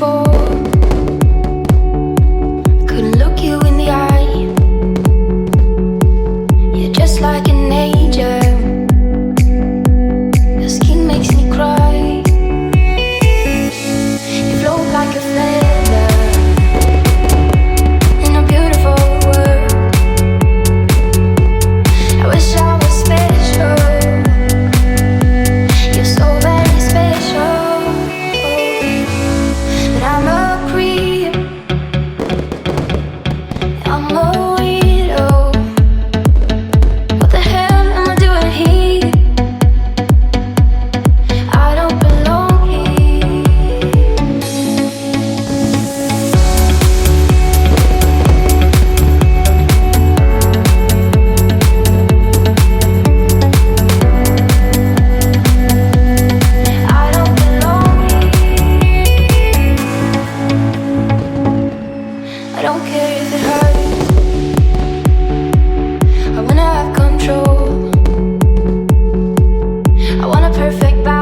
before. Couldn't look you in the eye. You're just like an angel. Your skin makes me cry. You float like a feather in a beautiful world. I wish I was special. You're so very special. But I'm a creep. I'm a weirdo. What the hell am I doing here? I don't belong here. I don't belong here. I don't care if it hurts. I wanna have control. I want a perfect balance.